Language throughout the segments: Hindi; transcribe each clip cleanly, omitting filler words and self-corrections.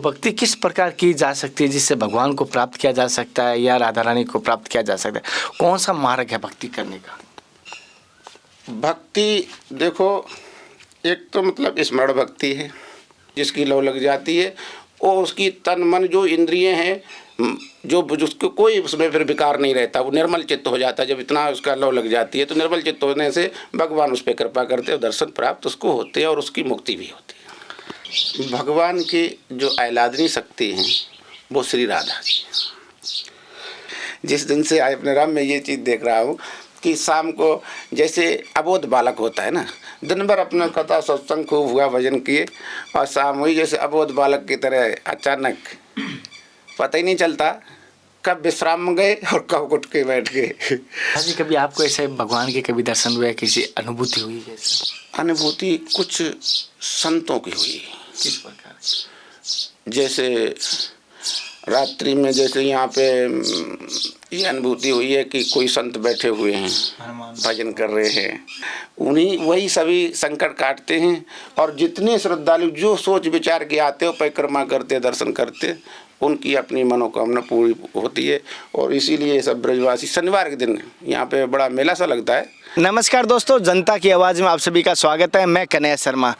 भक्ति किस प्रकार की जा सकती है जिससे भगवान को प्राप्त किया जा सकता है या राधा रानी को प्राप्त किया जा सकता है? कौन सा मार्ग है भक्ति करने का? भक्ति देखो, एक तो मतलब स्मरण भक्ति है, जिसकी लौ लग जाती है और उसकी तन मन जो इंद्रिय हैं, जो उसको कोई उसमें फिर विकार नहीं रहता, वो निर्मल चित्त हो जाता है। जब इतना उसका लौ लग जाती है तो निर्मल चित्त होने से भगवान उस पर कृपा करते हैं, दर्शन प्राप्त उसको होते हैं और उसकी मुक्ति भी होती है। भगवान की जो आह्लादनी शक्ति हैं वो श्री राधा जी। जिस दिन से आए अपने राम में ये चीज़ देख रहा हूँ कि शाम को जैसे अबोध बालक होता है ना, दिन भर अपना कथा सत्संग खूब हुआ, भजन किए, और शाम हुई जैसे अबोध बालक की तरह अचानक पता ही नहीं चलता कब विश्राम में गए और कब उठ के बैठ गए। जी, कभी आपको ऐसे भगवान के कभी दर्शन हुए, किसी अनुभूति हुई? अनुभूति कुछ संतों की हुई। किस प्रकार? जैसे रात्रि में जैसे यहाँ पे ये अनुभूति हुई है कि कोई संत बैठे हुए हैं, भजन कर रहे हैं, उन्हीं वही सभी संकट काटते हैं। और जितने श्रद्धालु जो सोच विचार के आते हो, परिक्रमा करते, दर्शन करते, उनकी अपनी मनोकामना पूरी होती है। और इसीलिए सब ब्रजवासी शनिवार के दिन यहाँ पे बड़ा मेला सा लगता है। नमस्कार दोस्तों, जनता की आवाज़ में आप सभी का स्वागत है। मैं कन्हैया शर्मा।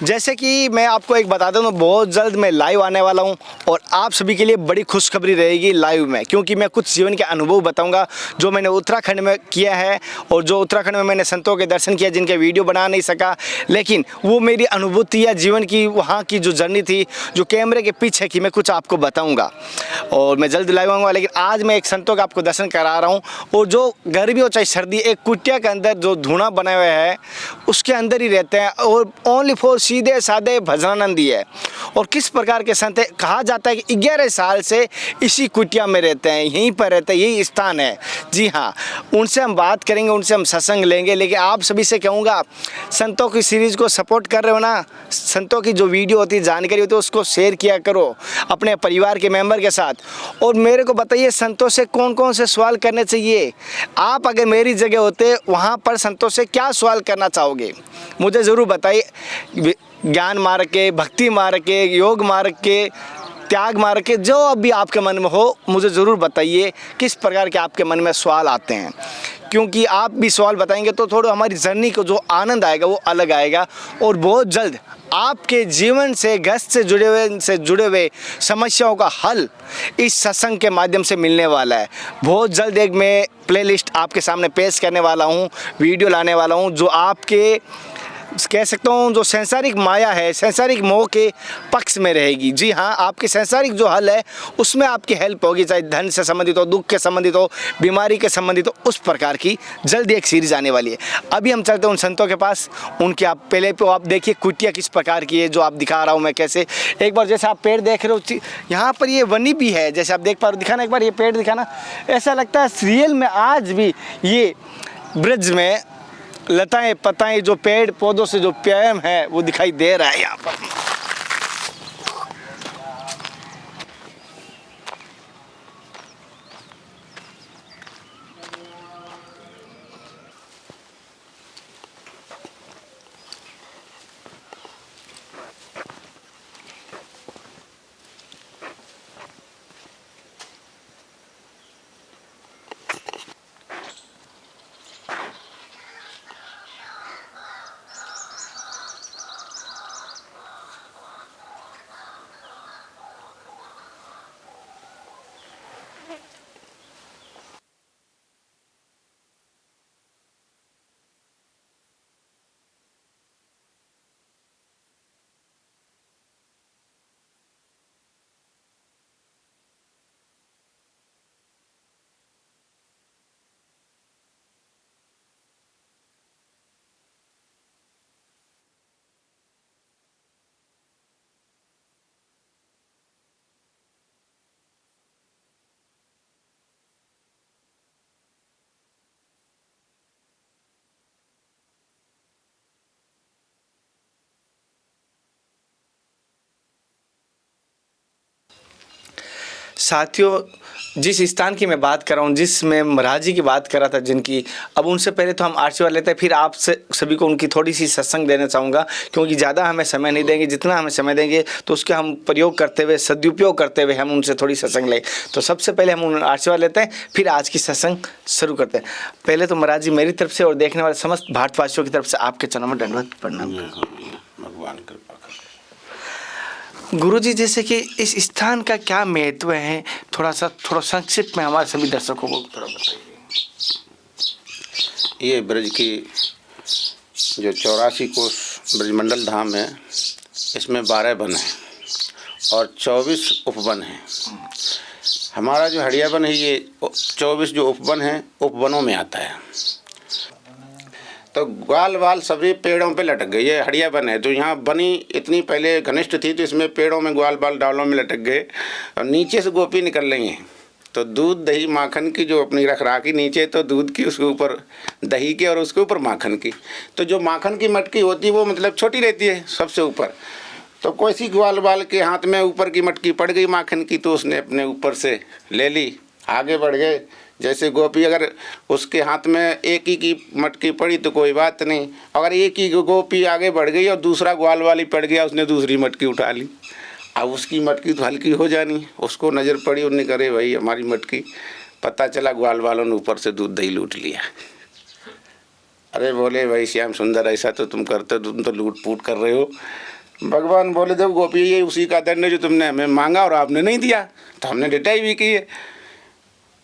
जैसे कि मैं आपको एक बता दूं, बहुत जल्द मैं लाइव आने वाला हूं और आप सभी के लिए बड़ी खुशखबरी रहेगी लाइव में, क्योंकि मैं कुछ जीवन के अनुभव बताऊंगा जो मैंने उत्तराखंड में किया है और जो उत्तराखंड में मैंने संतों के दर्शन किया, जिनके वीडियो बना नहीं सका, लेकिन वो मेरी अनुभूति या जीवन की वहाँ की जो जर्नी थी, जो कैमरे के पीछे की, मैं कुछ आपको बताऊँगा और मैं जल्द लाइव आऊँगा। लेकिन आज मैं एक संतों का आपको दर्शन करा रहा हूँ और जो गर्मी हो चाहे सर्दी, एक कुटिया के अंदर जो धूना बना हुआ है उसके अंदर ही रहते हैं और ओनली फॉर सीधे साधे भजनानंदी है। और किस प्रकार के संत है, कहा जाता है कि 11 साल से इसी कुटिया में रहते हैं, यहीं पर रहते हैं, यही स्थान है। जी हाँ, उनसे हम बात करेंगे, उनसे हम सत्संग लेंगे। लेकिन आप सभी से कहूँगा, संतों की सीरीज़ को सपोर्ट कर रहे हो ना, संतों की जो वीडियो होती है, जानकारी होती है, उसको शेयर किया करो अपने परिवार के मेंबर के साथ। और मेरे को बताइए संतों से कौन कौन से सवाल करने चाहिए। आप अगर मेरी जगह होते, वहाँ पर संतों से क्या सवाल करना चाहोगे, मुझे ज़रूर बताइए। ज्ञान मार्ग के, भक्ति मार्ग के, योग मार्ग के, त्याग मार्ग के, जो अभी आपके मन में हो मुझे ज़रूर बताइए किस प्रकार के आपके मन में सवाल आते हैं। क्योंकि आप भी सवाल बताएंगे तो थोड़ा हमारी जर्नी को जो आनंद आएगा वो अलग आएगा। और बहुत जल्द आपके जीवन से, ग्रस्त से जुड़े हुए समस्याओं का हल इस सत्संग के माध्यम से मिलने वाला है। बहुत जल्द एक मैं प्लेलिस्ट आपके सामने पेश करने वाला हूँ, वीडियो लाने वाला हूँ, जो आपके कह सकता हूँ जो सांसारिक माया है, सांसारिक मोह के पक्ष में रहेगी। जी हाँ, आपकी सांसारिक जो हल है उसमें आपकी हेल्प होगी, चाहे धन से संबंधित हो, दुख के संबंधित हो, बीमारी के संबंधित हो, उस प्रकार की जल्दी एक सीरीज आने वाली है। अभी हम चलते हैं उन संतों के पास, उनके आप पहले तो आप देखिए कुटिया किस प्रकार की है, जो आप दिखा रहा हूँ मैं कैसे। एक बार जैसे आप पेड़ देख रहे हो, यहाँ पर ये वनी भी है, जैसे आप देख पा रहे हो, दिखाना एक बार ये पेड़ दिखाना। ऐसा लगता है रियल में आज भी ये ब्रिज में लताएं पताएं, जो पेड़ पौधों से जो प्रेम है वो दिखाई दे रहा है यहाँ पर। साथियों, जिस स्थान की मैं बात कर रहा हूँ, जिस मैं महाराज जी की बात कर रहा था जिनकी, अब उनसे पहले तो हम आशीर्वाद लेते हैं, फिर आप सभी को उनकी थोड़ी सी सत्संग देना चाहूँगा, क्योंकि ज़्यादा हमें समय नहीं देंगे, जितना हमें समय देंगे तो उसका हम प्रयोग करते हुए, सदुपयोग करते हुए हम उनसे थोड़ी सत्संग लें। तो सबसे पहले हम उन आशीर्वाद लेते हैं, फिर आज की सत्संग शुरू करते हैं। पहले तो महाराज जी मेरी तरफ से और देखने वाले समस्त भारतवासियों की तरफ से आपके चरणों में दंडवत प्रणाम। भगवान कृपा कर। गुरुजी, जैसे कि इस स्थान का क्या महत्व है, थोड़ा संक्षिप्त में हमारे सभी दर्शकों को थोड़ा बताइए। ये ब्रज की जो 84 कोष ब्रजमंडल धाम है, इसमें 12 वन हैं और 24 उपवन हैं। हमारा जो हड़िया वन है, ये 24 जो उपवन हैं, उपवनों में आता है। तो ग्वाल वाल सभी पेड़ों पे लटक गए। ये हड़िया वन है, तो यहाँ बनी इतनी पहले घनिष्ठ थी, तो इसमें पेड़ों में ग्वाल बाल डालों में लटक गए और नीचे से गोपी निकल रही हैं। तो दूध दही माखन की जो अपनी रख राखी, नीचे तो दूध की, उसके ऊपर दही की और उसके ऊपर माखन की। तो जो माखन की मटकी होती है वो मतलब छोटी रहती है सबसे ऊपर। तो कोई सी ग्वाल बाल के हाथ में ऊपर की मटकी पड़ गई माखन की, तो उसने अपने ऊपर से ले ली, आगे बढ़ गए। जैसे गोपी, अगर उसके हाथ में एक ही की मटकी पड़ी तो कोई बात नहीं, अगर एक ही गोपी आगे बढ़ गई और दूसरा ग्वाल वाली पड़ गया, उसने दूसरी मटकी उठा ली। अब उसकी मटकी तो हल्की हो जानी, उसको नज़र पड़ी, उन्होंने करे भाई हमारी मटकी, पता चला ग्वाल वालों ने ऊपर से दूध दही लूट लिया। अरे बोले भाई श्याम सुंदर, ऐसा तो तुम करते, तुम तो लूट पूट कर रहे हो। भगवान बोले देखो गोपी, ये उसी का दंड है जो तुमने हमें मांगा और आपने नहीं दिया, तो हमने डिटाई भी की है।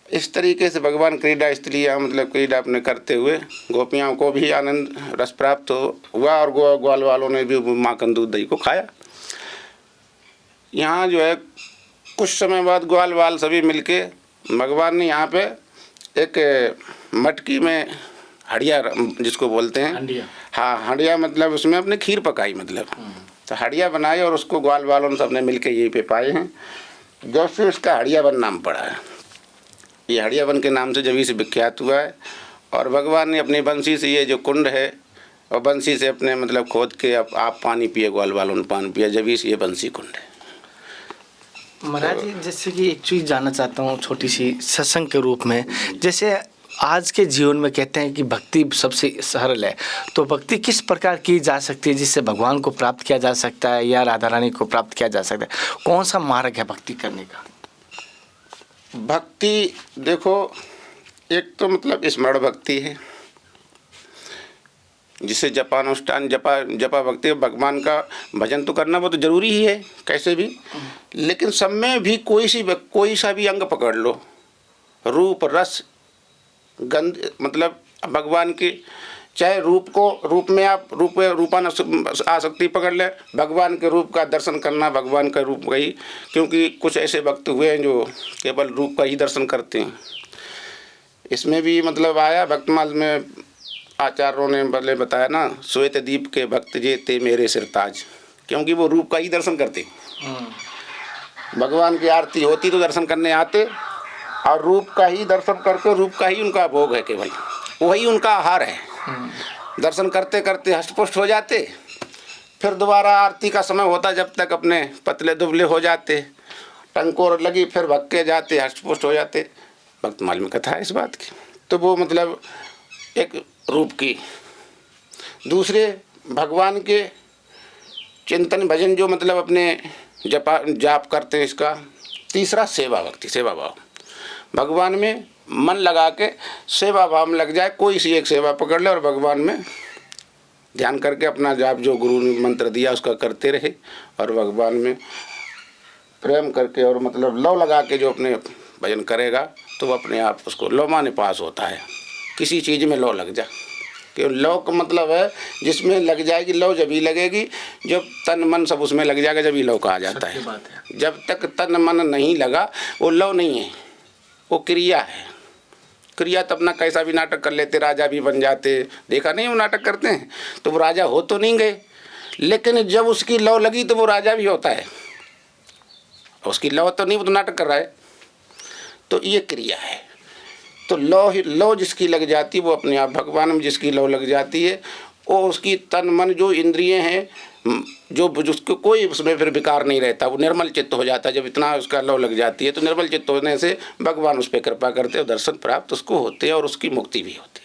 इस तरीके से भगवान क्रीड़ा स्त्रियाँ मतलब क्रीड़ा अपने करते हुए गोपियों को भी आनंद रस प्राप्त हुआ और ग्वाल वालों ने भी माखन दूध दही को खाया। यहाँ जो है कुछ समय बाद ग्वाल वाल सभी मिलके भगवान ने यहाँ पे एक मटकी में हड़िया जिसको बोलते हैं, हाँ हड़िया मतलब उसमें अपने खीर पकाई, मतलब तो हड़िया बनाई और उसको ग्वाल वालों ने सबने मिलके यहीं पे पाए हैं, जब से उसका हड़िया वन नाम पड़ा है। ये हड़िया वन के नाम से जभी से विख्यात हुआ है। और भगवान ने अपनी बंसी से ये जो कुंड है और बंसी से अपने मतलब खोद के आप पानी पिए, ग्वाल वालों ने पानी पिया, जभी से ये बंसी कुंड है। महाराज जी, जैसे कि एक चीज़ जानना चाहता हूँ छोटी सी सत्संग के रूप में, जैसे आज के जीवन में कहते हैं कि भक्ति सबसे सरल है, तो भक्ति किस प्रकार की जा सकती है जिससे भगवान को प्राप्त किया जा सकता है या राधा रानी को प्राप्त किया जा सकता है? कौन सा मार्ग है भक्ति करने का? भक्ति देखो, एक तो मतलब स्मरण भक्ति है, जिसे जपानुष्ठान जपा भक्ति, भगवान का भजन तो करना वो तो जरूरी ही है कैसे भी, लेकिन सब में भी कोई सा भी अंग पकड़ लो, रूप रस गंध, मतलब भगवान की, चाहे रूप में आप रूपान आसक्ति पकड़ ले, भगवान के रूप का दर्शन करना, भगवान का रूप वही, क्योंकि कुछ ऐसे भक्त हुए हैं जो केवल रूप का ही दर्शन करते हैं। इसमें भी मतलब आया भक्तमाल में, आचार्यों ने पहले बताया ना, श्वेत दीप के भक्त जे ते मेरे सिरताज, क्योंकि वो रूप का ही दर्शन करते। भगवान की आरती होती तो दर्शन करने आते, और रूप का ही दर्शन करके रूप का ही उनका भोग है, केवल वही उनका आहार है। दर्शन करते करते हष्टपुष्ट हो जाते, फिर दोबारा आरती का समय होता, जब तक अपने पतले दुबले हो जाते, टंकोर लगी, फिर भक्के जाते, हष्टपुष्ट हो जाते। भक्तमाल में कथा है इस बात की। तो वो मतलब एक रूप की, दूसरे भगवान के चिंतन भजन जो मतलब अपने जाप करते हैं, इसका तीसरा सेवा भक्ति, सेवा भाव, भगवान में मन लगा के सेवा भाव में लग जाए, कोई सी एक सेवा पकड़ ले और भगवान में ध्यान करके अपना जाप जो गुरु ने मंत्र दिया उसका करते रहे, और भगवान में प्रेम करके और मतलब लव लगा के जो अपने भजन करेगा, तो वो अपने आप उसको लव माने पास होता है। किसी चीज़ में लव लग जा, कि लव का मतलब है जिसमें लग जाएगी, लव जब ही लगेगी जब तन मन सब उसमें लग जाएगा, जब ही लव कहा जाता है। जब तक तन मन नहीं लगा वो लव नहीं है, वो क्रिया है। क्रिया तो अपना कैसा भी नाटक कर लेते, राजा भी बन जाते, देखा नहीं वो नाटक करते हैं, तो वो राजा हो तो नहीं गए, लेकिन जब उसकी लव लगी तो वो राजा भी होता है। उसकी लव तो नहीं, वो तो नाटक कर रहा है। तो ये क्रिया है। तो लव जिसकी लग जाती है वो अपने आप, भगवान में जिसकी लव लग जाती है वो उसकी तन मन जो इंद्रिय हैं जो उसको कोई उसमें फिर विकार नहीं रहता, वो निर्मल चित्त हो जाता है। जब इतना उसका लौ लग जाती है तो निर्मल चित्त होने से भगवान उस पर कृपा करते और दर्शन प्राप्त उसको होते हैं और उसकी मुक्ति भी होती है।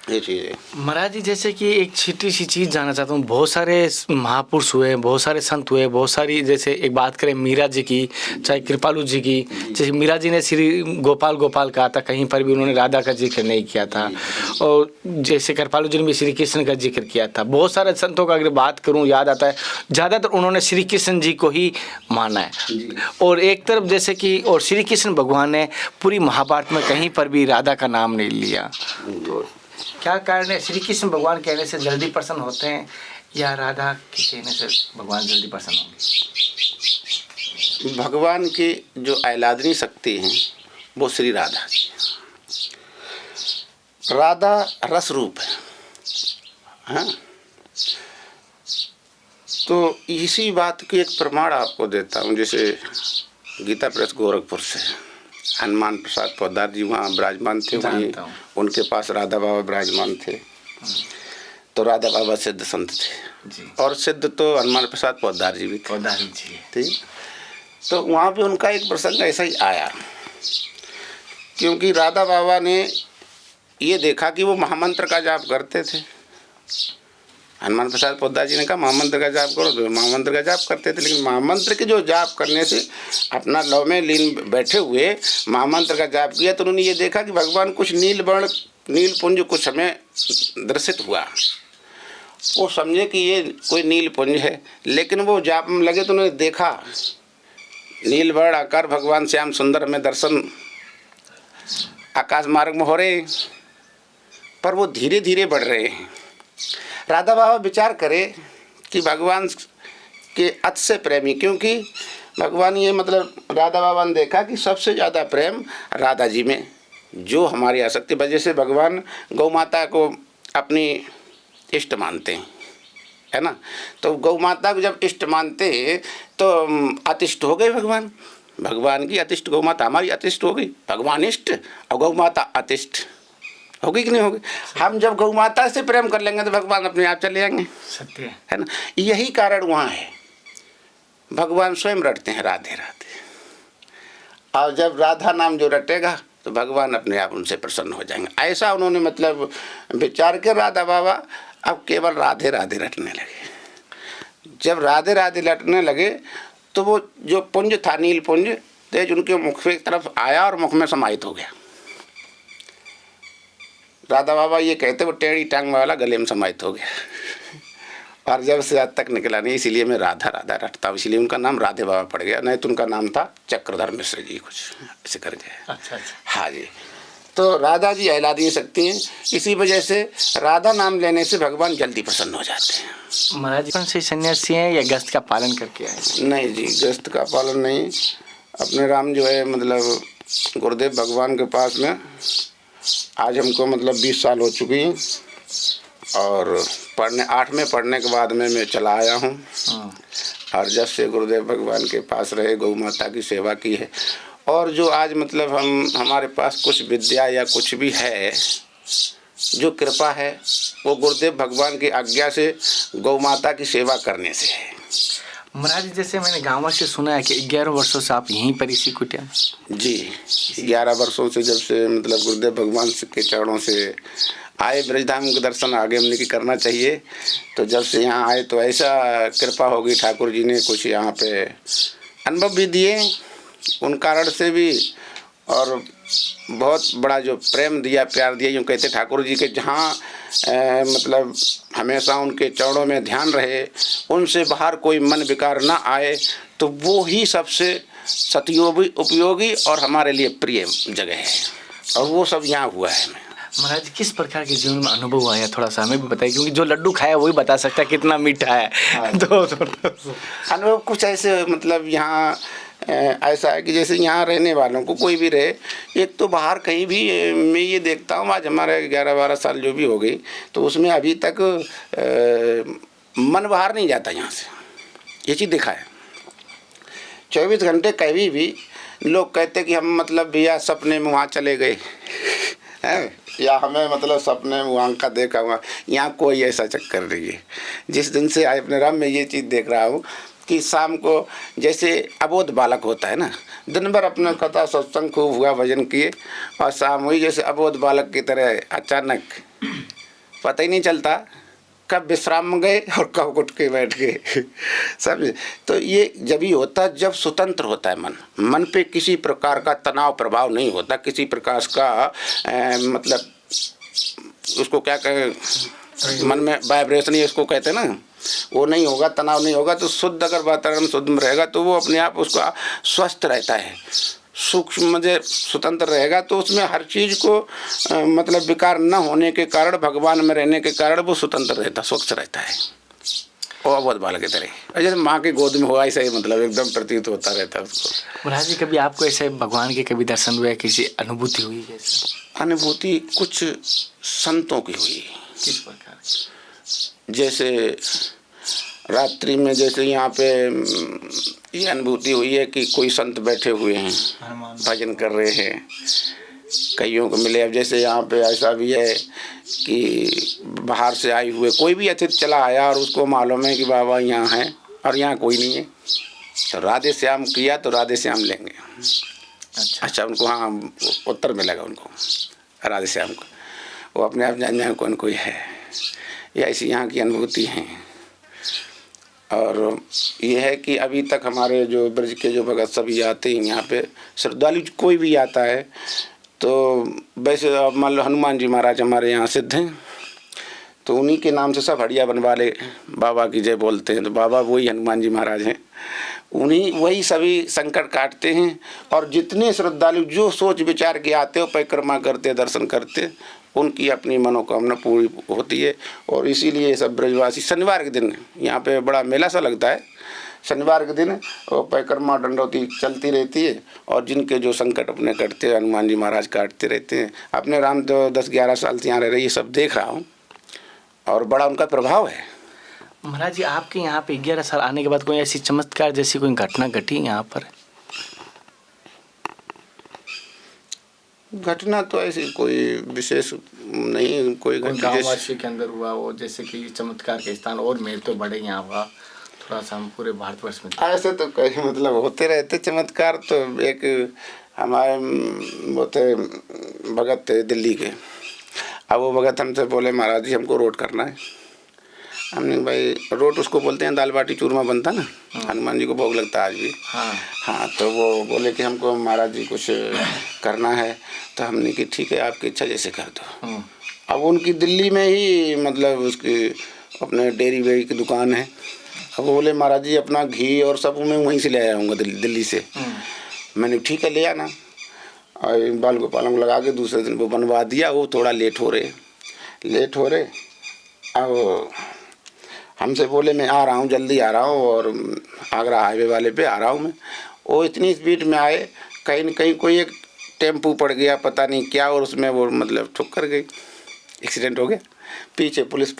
ये चीज़ है महाराज जी। जैसे कि एक छोटी सी चीज़ जानना चाहता हूँ, बहुत सारे महापुरुष हुए, बहुत सारे संत हुए, बहुत सारी, जैसे एक बात करें मीरा जी की, चाहे कृपालु जी की। जैसे मीरा जी ने श्री गोपाल गोपाल कहा था, कहीं पर भी उन्होंने राधा का जिक्र नहीं किया था। और जैसे कृपालु जी ने भी श्री कृष्ण का जिक्र किया था। बहुत सारे संतों का अगर बात करूँ याद आता है, ज़्यादातर उन्होंने श्री कृष्ण जी को ही माना है। और एक तरफ जैसे कि और श्री कृष्ण भगवान ने पूरी महाभारत में कहीं पर भी राधा का नाम नहीं लिया। तो क्या कारण है? श्री कृष्ण भगवान कहने से जल्दी प्रसन्न होते हैं या राधा के कहने से भगवान जल्दी प्रसन्न होंगे? भगवान की जो आह्लादनी शक्ति है वो श्री राधा की। राधा रस रूप है, हाँ? तो इसी बात की एक प्रमाण आपको देता हूँ। जैसे गीता प्रेस गोरखपुर से हनुमान प्रसाद पोद्दार जी वहाँ विराजमान थे, वहीं उनके पास राधा बाबा विराजमान थे। तो राधा बाबा सिद्ध संत थे और सिद्ध तो हनुमान प्रसाद पोद्दार जी भी थे। ठीक। तो वहाँ पे उनका एक प्रसंग ऐसा ही आया, क्योंकि राधा बाबा ने ये देखा कि वो महामंत्र का जाप करते थे। हनुमान प्रसाद पोद्दार जी ने कहा महामंत्र का जाप करो, तो महामंत्र का जाप करते थे। लेकिन महामंत्र के जो जाप करने से अपना लव में लीन बैठे हुए महामंत्र का जाप किया, तो उन्होंने ये देखा कि भगवान कुछ नील पुंज कुछ हमें दर्शित हुआ। वो समझे कि ये कोई नील पुंज है, लेकिन वो जाप में लगे तो उन्होंने देखा नील वर्ण आकार भगवान श्याम सुंदर हमें दर्शन आकाश मार्ग में हो रहे, पर वो धीरे धीरे बढ़ रहे हैं। राधा बाबा विचार करे कि भगवान के अत से प्रेमी, क्योंकि भगवान ये मतलब राधा बाबा ने देखा कि सबसे ज़्यादा प्रेम राधा जी में, जो हमारी आसक्ति वजह से भगवान गौ माता को अपनी इष्ट मानते हैं, है ना। तो गौ माता को जब इष्ट मानते तो अतिष्ट हो गए भगवान। भगवान की अतिष्ट गौ माता हमारी अतिष्ट हो गई, भगवान इष्ट और गौ माता अतिष्ट होगी कि नहीं होगी। हम जब गौ माता से प्रेम कर लेंगे तो भगवान अपने आप चले जाएंगे, सत्य है ना। यही कारण वहाँ है, भगवान स्वयं रटते हैं राधे राधे, और जब राधा नाम जो रटेगा तो भगवान अपने आप उनसे प्रसन्न हो जाएंगे। ऐसा उन्होंने मतलब विचार के राधा बाबा अब केवल राधे राधे रटने लगे। जब राधे राधे रटने लगे तो वो जो पुंज था नील पुंज तेज उनके मुख की तरफ आया और मुख में समाहित हो गया। राधा बाबा ये कहते वो टेढ़ी टांग वाला गले में समाहित हो गया। और जब से आज तक निकला नहीं, इसीलिए मैं राधा राधा रटता हूँ, इसीलिए उनका नाम राधे बाबा पड़ गया। नहीं तो उनका नाम था चक्रधर मिश्र जी, कुछ ऐसे करके। अच्छा। हाँ जी। तो राधा जी आह्लादनी शक्ति हैं, इसी वजह से राधा नाम लेने से भगवान जल्दी प्रसन्न हो जाते हैं। महाराज जी से सन्यासी हैं या गृहस्थ का पालन करके आए? नहीं जी, गृहस्थ का पालन नहीं। अपने राम जो है मतलब गुरुदेव भगवान के पास में आज हमको मतलब 20 साल हो चुकी हैं, और पढ़ने 8 पढ़ने के बाद में मैं चला आया हूँ। और जब से गुरुदेव भगवान के पास रहे, गौ माता की सेवा की है। और जो आज मतलब हमारे पास कुछ विद्या या कुछ भी है, जो कृपा है वो गुरुदेव भगवान की आज्ञा से गौ माता की सेवा करने से है। महाराज जैसे मैंने गाँव से सुना है कि 11 वर्षों से आप यहीं पर इसी कुटिया? जी, 11 वर्षों से जब से मतलब गुरुदेव भगवान के चरणों से आए, ब्रजधाम के दर्शन आगे हमने की करना चाहिए। तो जब से यहाँ आए तो ऐसा कृपा होगी, ठाकुर जी ने कुछ यहाँ पे अनुभव भी दिए उन कारण से भी, और बहुत बड़ा जो प्रेम दिया, प्यार दिया। यूँ कहते ठाकुर जी के जहाँ मतलब हमेशा उनके चरणों में ध्यान रहे, उनसे बाहर कोई मन विकार ना आए, तो वो ही सबसे सतयोगी उपयोगी और हमारे लिए प्रिय जगह है। और वो सब यहाँ हुआ है। महाराज किस प्रकार के जीवन में अनुभव आया, थोड़ा सा हमें भी बताइए, क्योंकि जो लड्डू खाया वही बता सकता है कितना मीठा है। हाँ। तो अनुभव कुछ ऐसे मतलब यहाँ ऐसा है कि जैसे यहाँ रहने वालों को कोई भी रहे, एक तो बाहर कहीं भी मैं ये देखता हूँ, आज हमारे 11-12 साल जो भी हो गई, तो उसमें अभी तक मन बाहर नहीं जाता यहाँ से। ये चीज़ देखा है। 24 घंटे कभी भी लोग कहते कि हम मतलब भैया सपने में वहाँ चले गए, है, या हमें मतलब सपने में वहाँ का देखा हुआ, यहाँ कोई ऐसा चक्कर नहीं है। जिस दिन से आए अपने राम में ये चीज़ देख रहा हूँ कि शाम को जैसे अबोध बालक होता है ना, दिन भर अपना कथा सत्संग खूब हुआ, भजन किए, और शाम हुई जैसे अबोध बालक की तरह अचानक पता ही नहीं चलता कब विश्राम में गए और कब उठ के बैठ गए। समझे? तो ये जब ही होता जब स्वतंत्र होता है मन पे किसी प्रकार का तनाव प्रभाव नहीं होता, किसी प्रकार का मतलब उसको क्या कहें, मन में वाइब्रेशन ही इसको कहते हैं ना, वो नहीं होगा, तनाव नहीं होगा। तो शुद्ध अगर वातावरण शुद्ध में रहेगा तो वो अपने आप उसका स्वस्थ रहता है, सूक्ष्म मुझे स्वतंत्र रहेगा। तो उसमें हर चीज़ को मतलब विकार न होने के कारण, भगवान में रहने के कारण वो स्वतंत्र रहता, स्वच्छ रहता है, और बहुत बालक की तरह जैसे माँ की गोद में हुआ ऐसा ही मतलब एकदम प्रतीत होता रहता है उसको। महाराज जी कभी आपको ऐसे भगवान के कभी दर्शन हुए, किसी अनुभूति हुई? जैसे अनुभूति कुछ संतों की हुई। किस प्रकार? जैसे रात्रि में जैसे यहाँ पे ये अनुभूति हुई है कि कोई संत बैठे हुए हैं, भजन कर रहे हैं, कईयों को मिले। अब जैसे यहाँ पे ऐसा भी है कि बाहर से आए हुए कोई भी अतिथि चला आया और उसको मालूम है कि बाबा यहाँ है और यहाँ कोई नहीं है, तो राधे श्याम किया तो राधे श्याम लेंगे। अच्छा उनको हाँ उत्तर मिलेगा उनको राधे श्याम को, वो अपने आप जान जाए कौन कोई है। ये ऐसी यहाँ की अनुभूति है। और ये है कि अभी तक हमारे जो ब्रज के जो भगत सभी आते हैं यहाँ पे, श्रद्धालु कोई भी आता है तो वैसे मान लो हनुमान जी महाराज हमारे यहाँ सिद्ध हैं, तो उन्हीं के नाम से सब हड़िया बनवा ले, बाबा की जय बोलते हैं, तो बाबा वही हनुमान जी महाराज हैं, उन्हीं वही सभी संकट काटते हैं। और जितने श्रद्धालु जो सोच विचार के आते हो, परिक्रमा करते, दर्शन करते, उनकी अपनी मनोकामना पूरी होती है। और इसीलिए सब ब्रजवासी शनिवार के दिन यहाँ पे बड़ा मेला सा लगता है, शनिवार के दिन वो परिक्रमा दंडौती चलती रहती है, और जिनके जो संकट अपने कटते हैं हनुमान जी महाराज काटते रहते हैं। अपने राम तो 10-11 साल से यहाँ रह रही है, सब देख रहा हूँ, और बड़ा उनका प्रभाव है। महाराज जी आपके यहाँ पे 11 साल आने के बाद कोई ऐसी चमत्कार जैसी कोई घटना घटी यहाँ पर? घटना तो ऐसी कोई विशेष नहीं, कोई गाँववासी के अंदर हुआ वो, जैसे कि चमत्कार के स्थान और मेरे तो बड़े यहाँ हुआ, थोड़ा सा हम पूरे भारतवर्ष में ऐसे तो कई मतलब होते रहते चमत्कार। तो एक हमारे वो थे भगत थे दिल्ली के, अब वो भगत हमसे बोले महाराज जी हमको रोट करना है। हमने भाई रोट उसको बोलते हैं दाल बाटी चूरमा बनता ना, हनुमान जी को भोग लगता है आज भी। हाँ तो वो बोले कि हमको महाराज जी कुछ करना है, तो हमने कि ठीक है आपकी इच्छा जैसे कर दो। अब उनकी दिल्ली में ही मतलब उसकी अपने डेयरी वेरी की दुकान है। अब वो बोले महाराज जी अपना घी और सब मैं वहीं से ले आऊँगा दिल्ली से। मैंने ठीक है ले आना, और बाल गोपालों को लगा के दूसरे दिन वो बनवा दिया। वो थोड़ा लेट हो रहे अब हमसे बोले मैं आ रहा हूँ, जल्दी आ रहा हूँ, और आगरा हाईवे वाले पे आ रहा हूँ मैं। वो इतनी स्पीड में आए, कहीं न कहीं कोई एक टेम्पू पड़ गया पता नहीं क्या, और उसमें वो मतलब ठुक्कर गई, एक्सीडेंट हो गया। पीछे पुलिस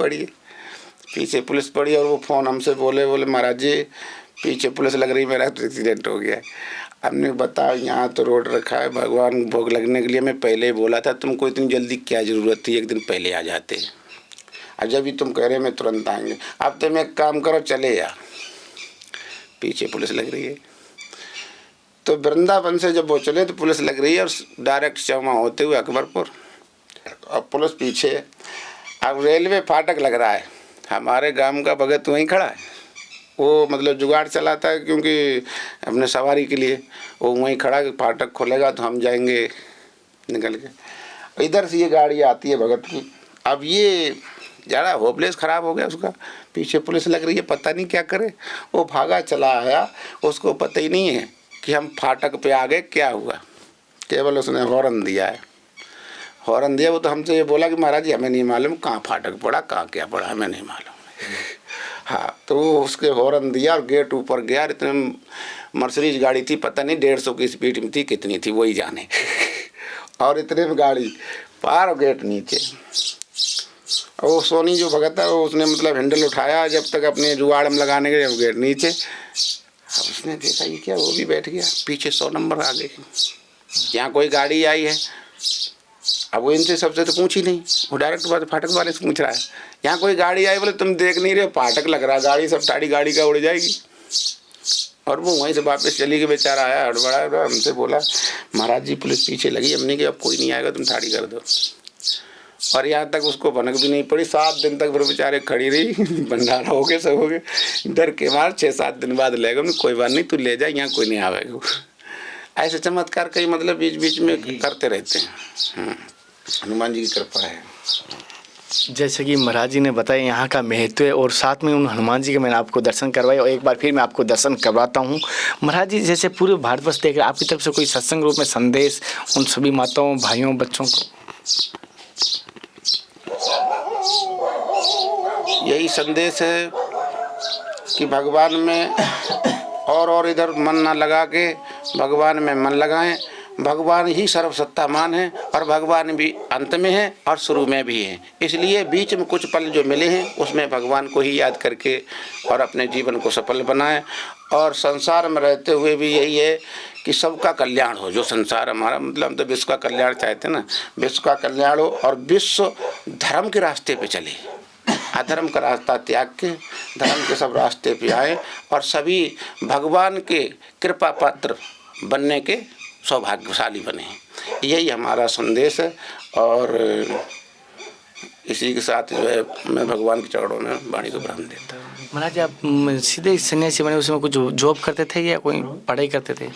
पड़ी और वो फ़ोन हमसे बोले महाराज जी पीछे पुलिस लग रही, मेरा तो एक्सीडेंट हो गया। हमने बताया यहाँ तो रोड रखा है भगवान भोग लगने के लिए, मैं पहले ही बोला था, तुमको इतनी जल्दी क्या ज़रूरत थी, एक दिन पहले आ जाते। और जब भी तुम कह रहे मैं तुरंत आएंगे। अब तुम एक काम करो चले यार, पीछे पुलिस लग रही है। तो वृंदावन से जब वो चले तो पुलिस लग रही है, और डायरेक्ट चौमा होते हुए अकबरपुर, अब पुलिस पीछे। अब रेलवे फाटक लग रहा है, हमारे गांव का भगत वहीं खड़ा है, वो मतलब जुगाड़ चलाता है क्योंकि अपने सवारी के लिए, वो वहीं खड़ा है, फाटक खोलेगा तो हम जाएंगे निकल के। इधर से ये गाड़ी आती है भगत की। अब ये ज़्यादा होपलेस ख़राब हो गया उसका, पीछे पुलिस लग रही है, पता नहीं क्या करे। वो भागा चला आया, उसको पता ही नहीं है कि हम फाटक पे आ गए, क्या हुआ। केवल उसने हॉर्न दिया है, हॉर्न दिया। वो तो हमसे ये बोला कि महाराज जी हमें नहीं मालूम कहाँ फाटक पड़ा, कहाँ क्या पड़ा, हमें नहीं मालूम। हाँ तो वो उसके हॉर्न दिया और गेट ऊपर गया। इतने मर्सिडीज गाड़ी थी, पता नहीं 150 की स्पीड में थी, कितनी थी वही जाने। और इतने में गाड़ी पार, गेट नीचे। वो सोनी जो भगत है वो उसने मतलब हैंडल उठाया जब तक अपने जुगाड़ में लगाने के, जब गेट नीचे। अब उसने देखा ये क्या, वो भी बैठ गया, पीछे 100 नंबर आ गए। यहाँ कोई गाड़ी आई है, अब वो इनसे सबसे तो पूछ ही नहीं, वो डायरेक्ट बात फाटक वाले से पूछ रहा है। यहाँ कोई गाड़ी आई, बोले तुम देख नहीं रहे हो, फाटक लग रहा है, गाड़ी सब टाड़ी गाड़ी का उड़ जाएगी। और वो वहीं से वापस चली गई, बेचारा आया हड़बड़ा, हमसे बोला महाराज जी पुलिस पीछे लगी, हमने कि अब कोई नहीं आएगा, तुम ठाड़ी कर दो। और यहाँ तक उसको भनक भी नहीं पड़ी, 7 दिन तक फिर बेचारे खड़ी रही। भंडारा हो गए, सब हो गए, डर के मार 6-7 दिन बाद ले गए। कोई बात नहीं, तू ले जा, यहाँ कोई नहीं आवेगा। ऐसे चमत्कार कई मतलब बीच बीच में करते रहते हैं। हनुमान जी की कृपा है। जैसे कि महाराज जी ने बताया यहाँ का महत्व है, और साथ में उन हनुमान जी के मैंने आपको दर्शन करवाए, और एक बार फिर मैं आपको दर्शन करवाता हूँ। महाराज जी जैसे पूरे भारतवर्ष देख रहे, आपकी तरफ से कोई सत्संग रूप में संदेश उन सभी माताओं, भाइयों, बच्चों को? यही संदेश है कि भगवान में और इधर मन ना लगा के भगवान में मन लगाएं। भगवान ही सर्वसत्तामान है, और भगवान भी अंत में है और शुरू में भी है। इसलिए बीच में कुछ पल जो मिले हैं उसमें भगवान को ही याद करके और अपने जीवन को सफल बनाएं। और संसार में रहते हुए भी यही है कि सबका कल्याण हो। जो संसार हमारा मतलब, हम तो विश्व का कल्याण चाहते हैं ना, विश्व का कल्याण हो और विश्व धर्म के रास्ते पे चले, अधर्म का रास्ता त्याग के धर्म के सब रास्ते पे आए, और सभी भगवान के कृपा पात्र बनने के सौभाग्यशाली बने। यही हमारा संदेश है। और इसी के साथ जो है मैं भगवान के चरणों में वाणी को विराम देता हूँ। महाराज आप सीधे सन्यासी बने, उसमें कुछ जॉब करते थे या कोई पढ़ाई करते थे?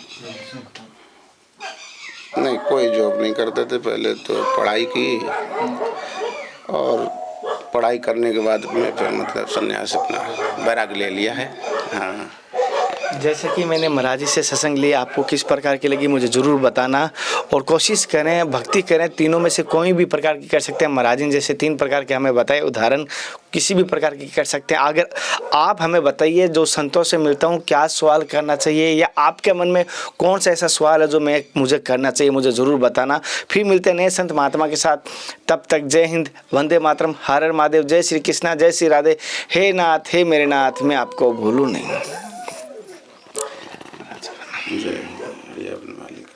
नहीं, कोई जॉब नहीं करते थे। पहले तो पढ़ाई की, और पढ़ाई करने के बाद में फिर मतलब संन्यास अपना वैराग्य ले लिया है। हाँ। जैसे कि मैंने महाराज जी से सत्संग लिया, आपको किस प्रकार की लगी मुझे ज़रूर बताना, और कोशिश करें भक्ति करें, तीनों में से कोई भी प्रकार की कर सकते हैं। महाराज जी जैसे 3 प्रकार के हमें बताए उदाहरण, किसी भी प्रकार की कर सकते हैं। अगर आप हमें बताइए, जो संतों से मिलता हूँ, क्या सवाल करना चाहिए, या आपके मन में कौन सा ऐसा सवाल है जो मुझे करना चाहिए, मुझे ज़रूर बताना। फिर मिलते हैं नए संत महात्मा के साथ, तब तक जय हिंद, वंदे मातरम, हर हर महादेव, जय श्री कृष्णा, जय श्री राधे। हे नाथ, हे मेरे नाथ, मैं आपको भूलूँ नहीं। जय अपने मालिक।